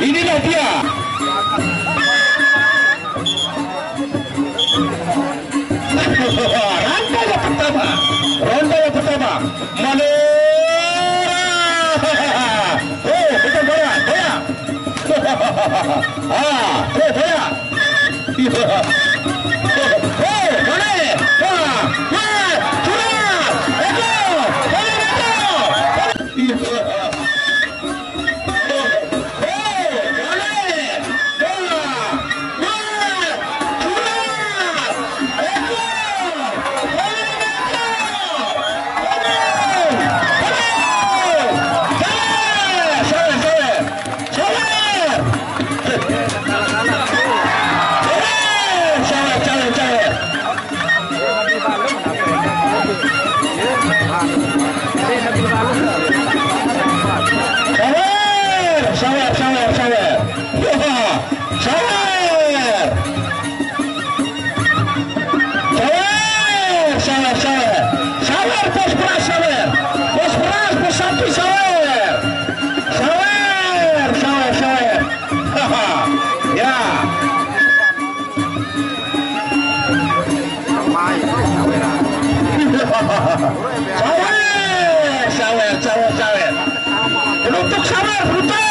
Inilah dia. Ronda yang pertama. Oh, betul bola. Bola. Boleh. Sawer. Untuk sawer, ronda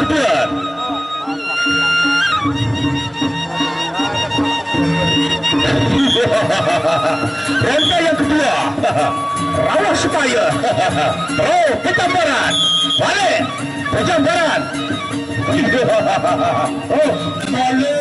kedua. Ronda yang kedua. Rawat supaya. Oh, pertambaran. Balik. Pertambaran. Oh, balik.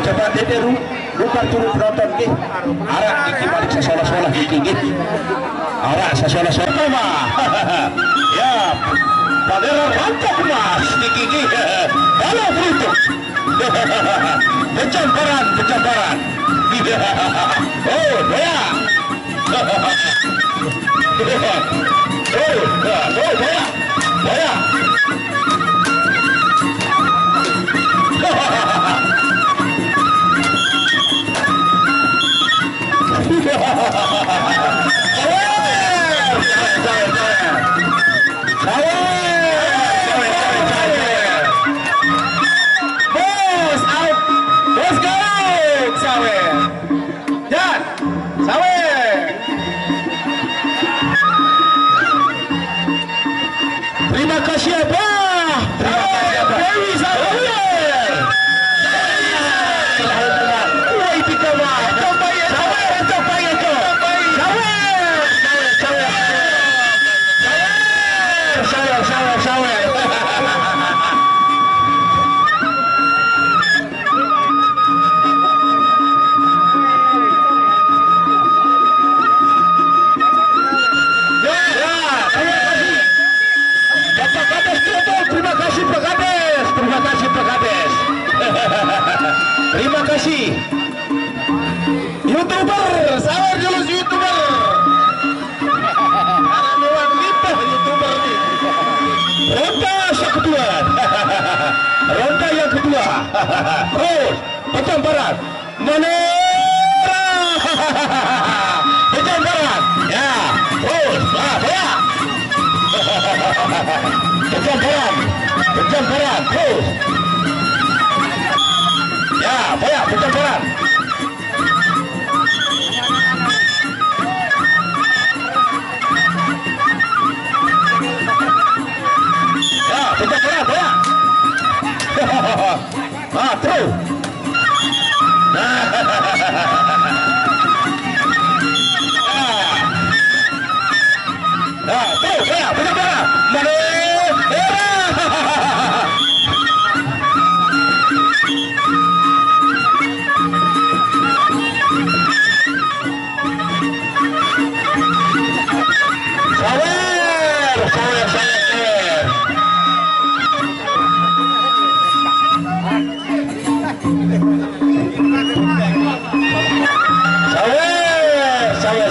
Coba dia lupa turun penonton ke arah di balik sekolah gigi arah sekolah ya padahal rantok mas di gigi kalau beruntung pencambaran oh ya Terima kasih Abah. Dewi Sawer. Terima kasih YouTuber, Sawer Julus YouTuber. Karena memang limpah YouTuber nih. Ronda yang kedua. Terus pencambaran. Pencambaran. Ya.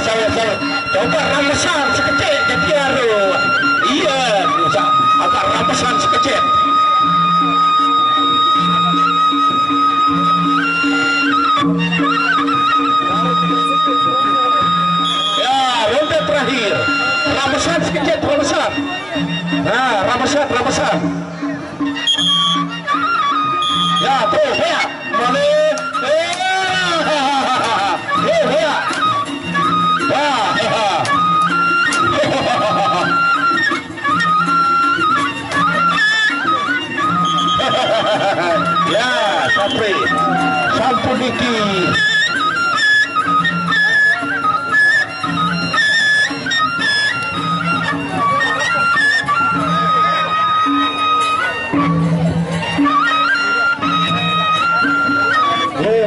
sawit. Coba ramesan sekecil jadi aduh. Iya, bisa agak ramesan sekecil. Ya, ronde terakhir. Ramesan sekecil, ramesan. Nah, ramesan. Ya, tuh, ya. Boleh. Ya. Wah. Ya, Sapri. Sampudiki.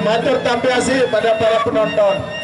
Matur tampiasi pada para penonton.